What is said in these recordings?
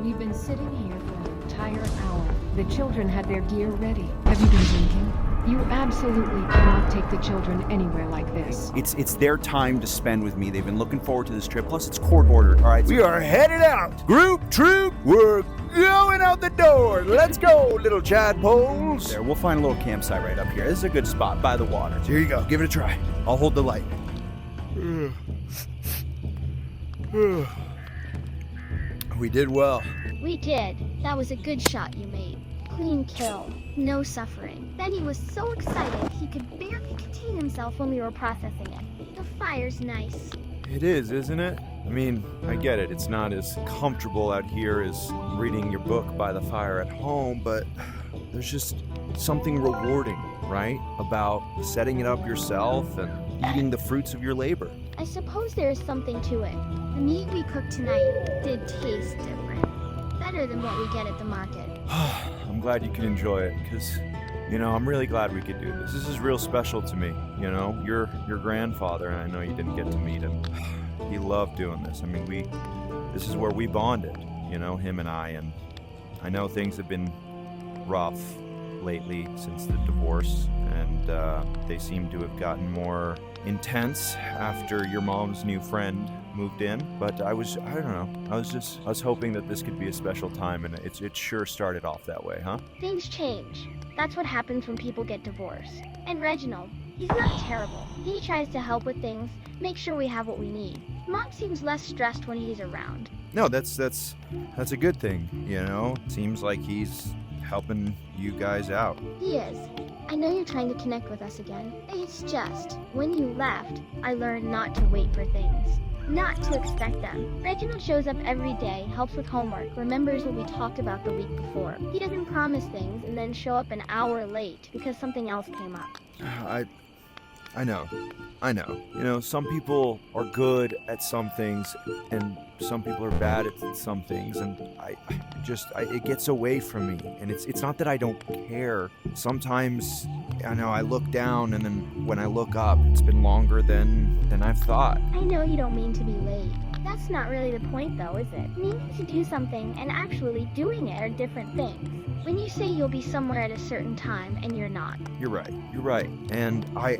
We've been sitting here for an entire hour. The children had their gear ready. Have you been drinking? You absolutely cannot take the children anywhere like this. It's their time to spend with me. They've been looking forward to this trip. Plus, it's court ordered. All right, we are headed out. Group, troop, we're going out the door. Let's go, little chadpoles. There, we'll find a little campsite right up here. This is a good spot by the water. So here you go. Give it a try. I'll hold the light. We did well. We did. That was a good shot you made. Clean kill. No suffering. Benny was so excited he could barely contain himself when we were processing it. The fire's nice. It is, isn't it? I mean, I get it. It's not as comfortable out here as reading your book by the fire at home, but there's just something rewarding, right? About setting it up yourself and eating the fruits of your labor. I suppose there is something to it. The meat we cooked tonight did taste different. Better than what we get at the market. I'm glad you can enjoy it, because, you know, I'm really glad we could do this. This is real special to me, you know? Your grandfather, and I know you didn't get to meet him. He loved doing this. I mean, this is where we bonded, you know, him and and I know things have been rough lately since the divorce, and they seem to have gotten more intense after your mom's new friend moved in. But I was hoping that this could be a special time, and it sure started off that way, huh? Things change. That's what happens when people get divorced. And Reginald, he's not terrible. He tries to help with things, make sure we have what we need. Mom seems less stressed when he's around. No, that's a good thing, you know? Seems like he's helping you guys out. He is. I know you're trying to connect with us again. It's just, when you left, I learned not to wait for things. Not to expect them. Reginald shows up every day, helps with homework, remembers what we talked about the week before. He doesn't promise things and then show up an hour late because something else came up. I know. You know, some people are good at some things, and some people are bad at some things, and it gets away from me. And it's not that I don't care. Sometimes, I know, I look down, and then when I look up, it's been longer than I've thought. I know you don't mean to be late. That's not really the point, though, is it? Meaning to do something and actually doing it are different things. When you say you'll be somewhere at a certain time and you're not. You're right. And I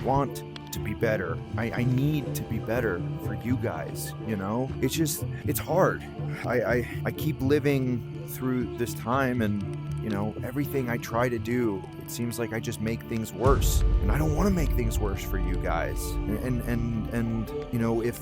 want to be better. I need to be better for you guys, you know? It's hard. I keep living through this time, and, you know, everything I try to do, it seems like I just make things worse. And I don't want to make things worse for you guys. And you know, if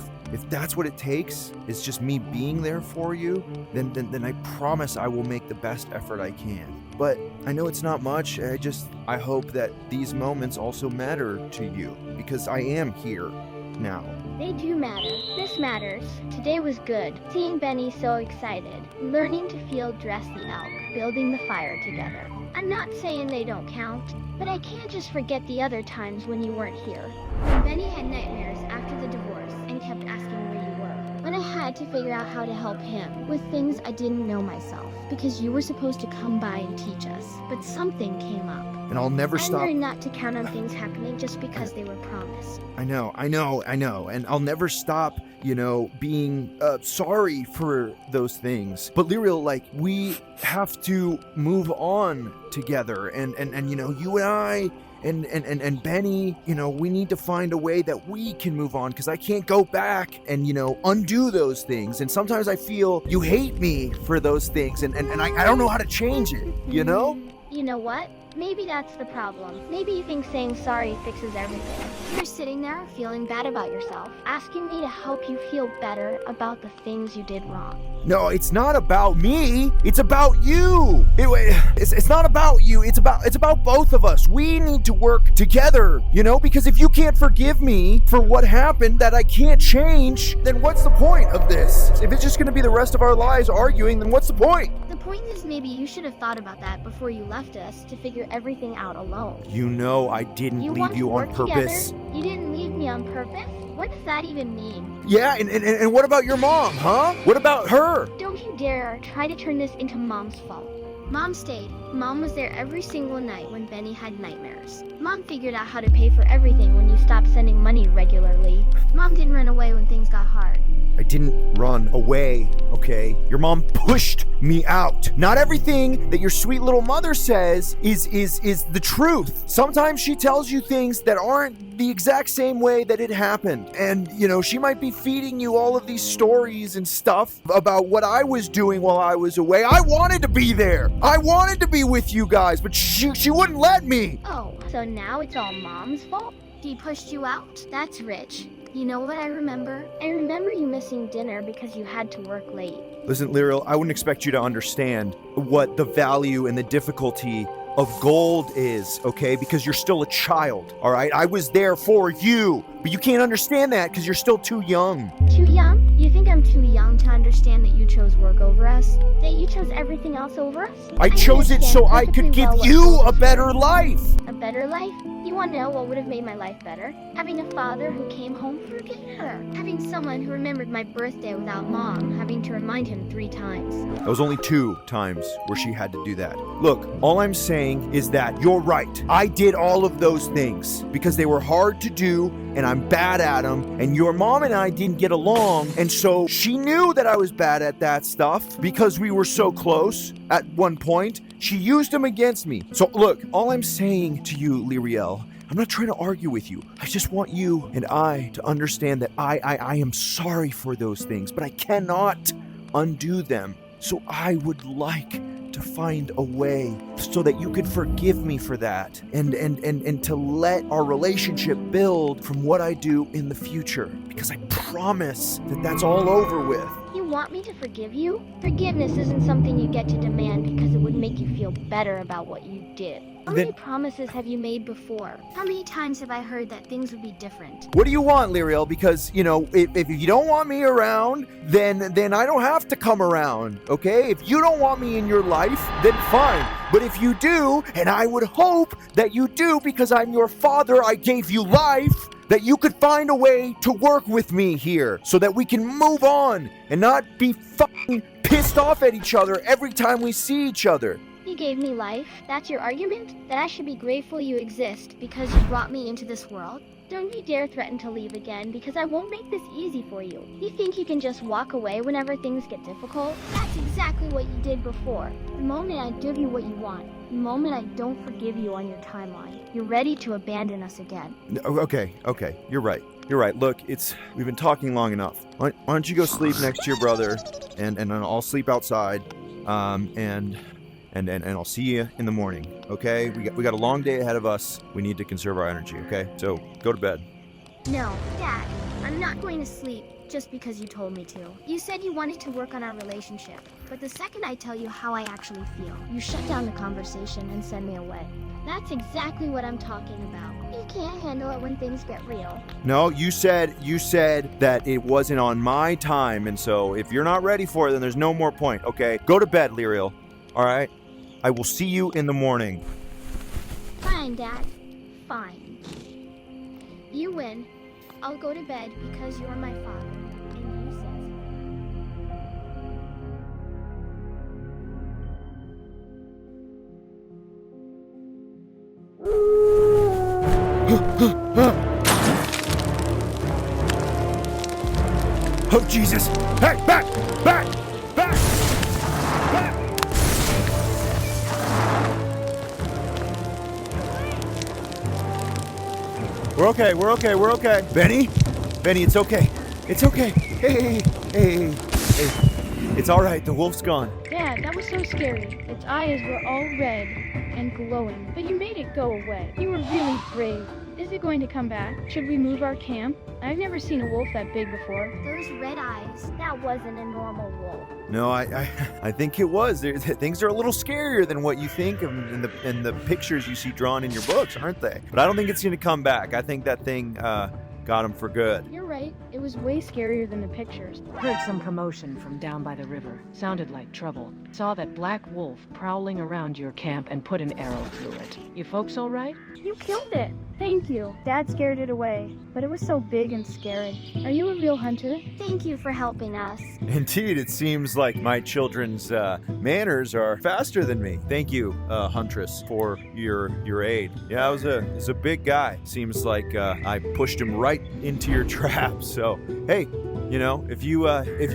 that's what it takes, is just me being there for you, then I promise I will make the best effort I can. But I know it's not much. I hope that these moments also matter to you, because I am here now. They do matter. This matters. Today was good. Seeing Benny so excited. Learning to feel dress the elk. Building the fire together. I'm not saying they don't count, but I can't just forget the other times when you weren't here. When Benny had nightmares after the divorce and kept asking where you were. When I had to figure out how to help him with things I didn't know myself, because you were supposed to come by and teach us, but something came up. And I'll never stop. I learned not to count on things happening just because they were promised. I know. And I'll never stop, you know, being sorry for those things. But Lyriel, like, we have to move on together. And you know, you and I and Benny, you know, we need to find a way that we can move on, because I can't go back and, you know, undo those things. And sometimes I feel you hate me for those things, and I don't know how to change it, you know? You know what? Maybe that's the problem. Maybe you think saying sorry fixes everything. You're sitting there feeling bad about yourself, asking me to help you feel better about the things you did wrong. No, it's not about me. It's about you. It's not about you. It's about both of us. We need to work together, you know, because if you can't forgive me for what happened that I can't change, then what's the point of this? If it's just going to be the rest of our lives arguing, then what's the point? The point is, maybe you should have thought about that before you left us to figure everything out alone. You know I didn't leave you on purpose. Together? You didn't leave me on purpose? What does that even mean? Yeah, and what about your mom, huh? What about her? Don't you dare try to turn this into Mom's fault. Mom stayed. Mom was there every single night when Benny had nightmares. Mom figured out how to pay for everything when you stopped sending money regularly. Mom didn't run away when things got hard. I didn't run away, okay? Your mom pushed me out. Not everything that your sweet little mother says is the truth. Sometimes she tells you things that aren't the exact same way that it happened. And, she might be feeding you all of these stories and stuff about what I was doing while I was away. I wanted to be there. I wanted to be with you guys, but she wouldn't let me. Oh, so now it's all Mom's fault? She pushed you out? That's rich. You know what I remember? I remember you missing dinner because you had to work late. Listen, Lyriel, I wouldn't expect you to understand what the value and the difficulty of gold is, okay? Because you're still a child, all right? I was there for you, but you can't understand that because you're still too young. Too young? You think I'm too young to understand that you chose work over us? That you chose everything else over us? I chose it so I could give you a better life. A better life? You want to know what would have made my life better? Having a father who came home for dinner. Having someone who remembered my birthday without Mom having to remind him 3 times. That was only 2 times where she had to do that. Look, all I'm saying is that you're right. I did all of those things because they were hard to do and I'm bad at them, and your mom and I didn't get along, and so she knew that I was bad at that stuff because we were so close at one point. She used them against me. So look, all I'm saying to you, Lyriel, I'm not trying to argue with you. I just want you and I to understand that I am sorry for those things, but I cannot undo them. So I would like to find a way so that you could forgive me for that and to let our relationship build from what I do in the future, because I promise that that's all over with. You want me to forgive you? Forgiveness isn't something you get to demand because it would make you feel better about what you did. How many promises have you made before? How many times have I heard that things would be different? What do you want, Lyriel? Because, if you don't want me around, then I don't have to come around, okay? If you don't want me in your life, then fine. But if you do, and I would hope that you do because I'm your father, I gave you life, that you could find a way to work with me here so that we can move on and not be fucking pissed off at each other every time we see each other. You gave me life. That's your argument? That I should be grateful you exist because you brought me into this world? Don't you dare threaten to leave again because I won't make this easy for you. You think you can just walk away whenever things get difficult? That's exactly what you did before. The moment I give you what you want, the moment I don't forgive you on your timeline, you're ready to abandon us again. Okay, you're right. Look, we've been talking long enough. Why don't you go sleep next to your brother, and I'll sleep outside, and I'll see you in the morning, okay? We got a long day ahead of us. We need to conserve our energy, okay? So, go to bed. No, Dad, I'm not going to sleep just because you told me to. You said you wanted to work on our relationship, but the second I tell you how I actually feel, you shut down the conversation and send me away. That's exactly what I'm talking about. You can't handle it when things get real. No, you said that it wasn't on my time, and so if you're not ready for it, then there's no more point, okay? Go to bed, Lyriel, all right? I will see you in the morning. Fine, Dad. Fine. You win. I'll go to bed because you're my father, and you said Oh, Jesus! Hey, back! We're okay. Benny, it's okay. Hey. It's all right. The wolf's gone. Dad, that was so scary. Its eyes were all red and glowing, but you made it go away. You were really brave. Is it going to come back? Should we move our camp? I've never seen a wolf that big before. those red eyes. That wasn't a normal wolf. No, I think it was. Things are a little scarier than what you think in the pictures you see drawn in your books, aren't they? But I don't think it's going to come back. I think that thing got him for good. You're right. It was way scarier than the pictures. Heard some commotion from down by the river. Sounded like trouble. Saw that black wolf prowling around your camp and put an arrow through it. You folks all right? You killed it. Thank you. Dad scared it away, but it was so big and scary. Are you a real hunter? Thank you for helping us. Indeed, it seems like my children's manners are faster than me. Thank you, Huntress, for your aid. Yeah, I was a big guy. Seems like I pushed him right into your trap. So, hey, You know, if you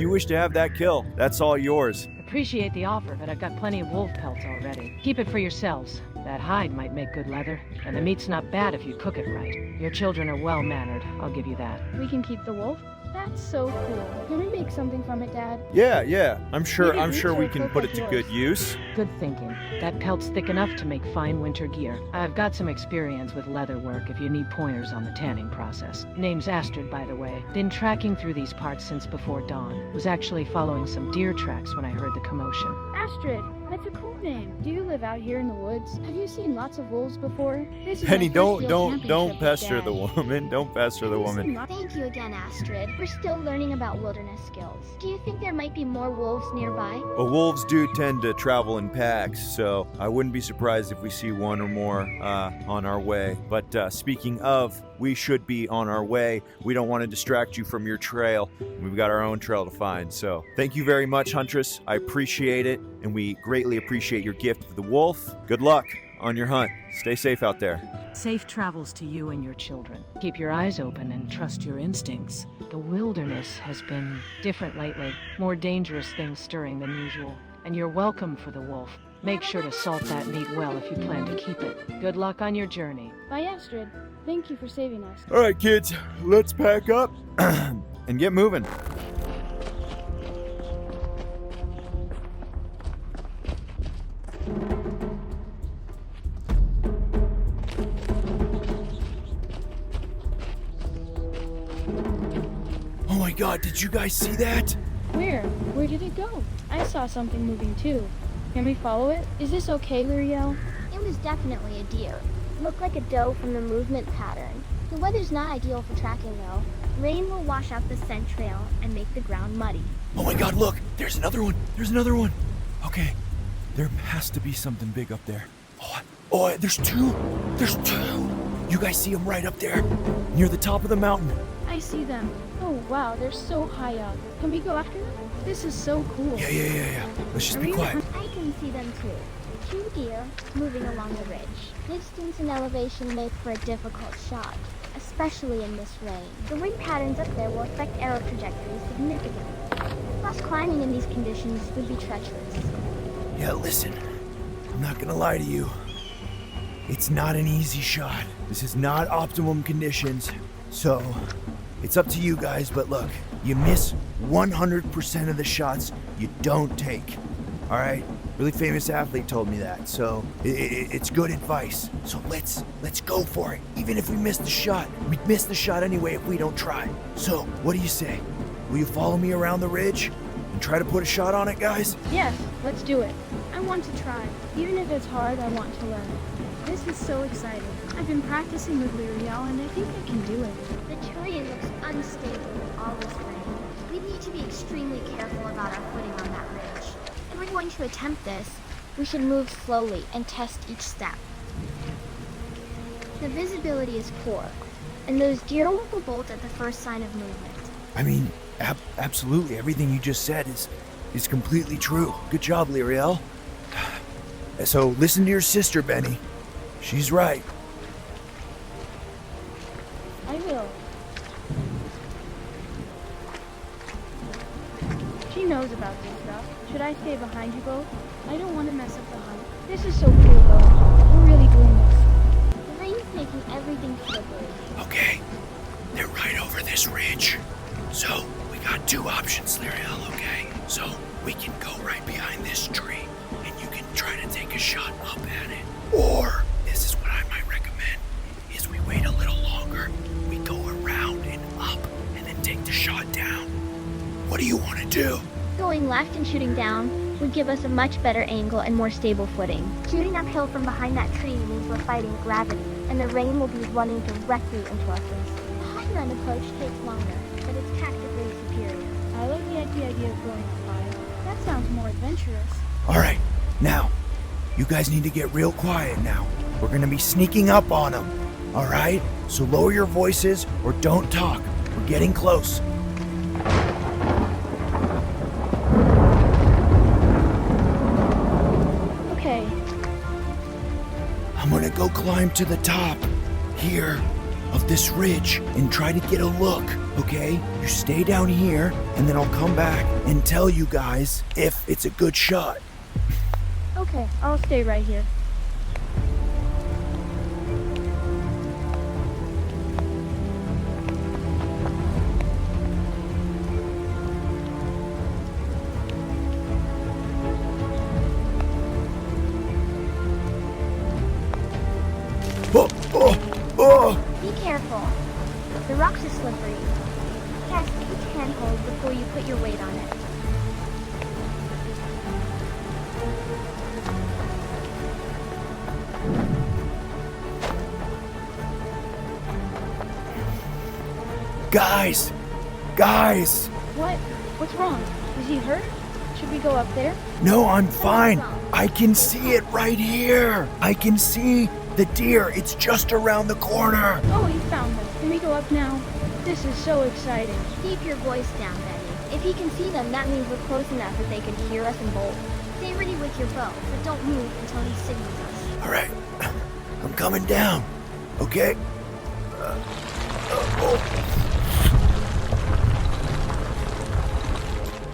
wish to have that kill, that's all yours. Appreciate the offer, but I've got plenty of wolf pelts already. Keep it for yourselves. That hide might make good leather, and the meat's not bad if you cook it right. Your children are well-mannered, I'll give you that. We can keep the wolf? That's so cool. Can we make something from it, Dad? Yeah. I'm sure we so can cook put like it to yours. good use. Good thinking. That pelt's thick enough to make fine winter gear. I've got some experience with leather work if you need pointers on the tanning process. Name's Astrid, by the way. Been tracking through these parts since before dawn. Was actually following some deer tracks when I heard the commotion. Astrid, that's a cool name. Do you live out here in the woods? Have you seen lots of wolves before? This is Penny, my first field don't championship with pester Dad. the woman. Don't pester the Have you woman. seen lots- Thank you again, Astrid. We're still learning about wilderness skills. Do you think there might be more wolves nearby? Well, wolves do tend to travel in packs, so I wouldn't be surprised if we see one or more on our way. But speaking of, we should be on our way. We don't want to distract you from your trail. We've got our own trail to find. So thank you very much, Huntress. I appreciate it, and we greatly appreciate your gift of the wolf. Good luck on your hunt. Stay safe out there. Safe travels to you and your children. Keep your eyes open and trust your instincts. The wilderness has been different lately. More dangerous things stirring than usual. And you're welcome for the wolf. Make sure to salt that meat well if you plan to keep it. Good luck on your journey. Bye, Astrid. Thank you for saving us. All right, kids, let's pack up and get moving. Oh my God, did you guys see that? Where? Where did it go? I saw something moving too. Can we follow it? Is this okay, L'Oreal? It was definitely a deer. Looked like a doe from the movement pattern. The weather's not ideal for tracking though. Rain will wash out the scent trail and make the ground muddy. Oh my God, look, there's another one. There's another one. Okay, there has to be something big up there. Oh, there's two. There's two. You guys see them right up there, near the top of the mountain. I see them. Oh wow, they're so high up. Can we go after them? This is so cool. Yeah. Let's just be quiet. I can see them too. Two deer moving along the ridge. Distance and elevation make for a difficult shot, especially in this rain. The wind patterns up there will affect arrow trajectories significantly. Plus, climbing in these conditions would be treacherous. Yeah, listen, I'm not gonna lie to you. It's not an easy shot. This is not optimum conditions. So, it's up to you guys, but look, you miss 100% of the shots you don't take. All right? Really famous athlete told me that, so it's good advice. So let's go for it. Even if we miss the shot, we'd miss the shot anyway if we don't try. So, what do you say? Will you follow me around the ridge and try to put a shot on it, guys? Yes, let's do it. I want to try. Even if it's hard, I want to learn. This is so exciting. I've been practicing with L'Oreal and I think I can do it. The terrain looks unstable with all this rain. We need to be extremely careful about our footing on that ridge. If we're going to attempt this, we should move slowly and test each step. The visibility is poor, and those deer will bolt at the first sign of movement. I mean, absolutely. Everything you just said is completely true. Good job, L'Oreal. So listen to your sister, Benny. She's right. I will. She knows about this stuff. Should I stay behind you both? I don't want to mess up the hunt. This is so cool though. We're really doing this. The rain's making everything slippery. Okay, they're right over this ridge. So we got two options, L'Oreal, okay? So we can go right behind this tree, and you can try to take a shot up at it. Or, this is what I might recommend, is we wait a little longer, we go around and up, and then take the shot down. What do you want to do? Going left and shooting down would give us a much better angle and more stable footing. Shooting uphill from behind that tree means we're fighting gravity, and the rain will be running directly into our face. The high ground approach takes longer, but it's tactically superior. I like the idea of going up high. That sounds more adventurous. All right, now, you guys need to get real quiet now. We're gonna be sneaking up on them, all right? So lower your voices or don't talk. We're getting close. Okay, I'm gonna go climb to the top here, of this ridge and try to get a look, okay? You stay down here, and then I'll come back and tell you guys if it's a good shot. Okay, I'll stay right here. Oh, oh, oh! Be careful. The rocks are slippery. Test each handhold before you put your weight on it. Guys! Guys! What? What's wrong? Is he hurt? Should we go up there? No, I'm fine. I can see it right here. I can see the deer. It's just around the corner. Oh, he found them. Can we go up now? This is so exciting. Keep your voice down, Benny. If he can see them, that means we're close enough that they can hear us and bolt. Stay ready with your bow, but don't move until he signals us. All right. I'm coming down. Okay?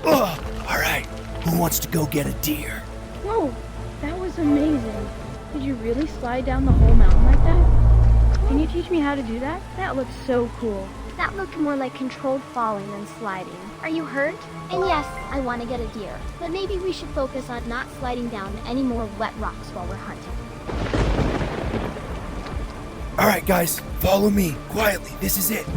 All right. Who wants to go get a deer? Whoa, that was amazing. Did you really slide down the whole mountain like that? Can you teach me how to do that? That looks so cool. That looked more like controlled falling than sliding. Are you hurt? And yes, I want to get a deer. But maybe we should focus on not sliding down any more wet rocks while we're hunting. All right, guys. Follow me. Quietly. This is it.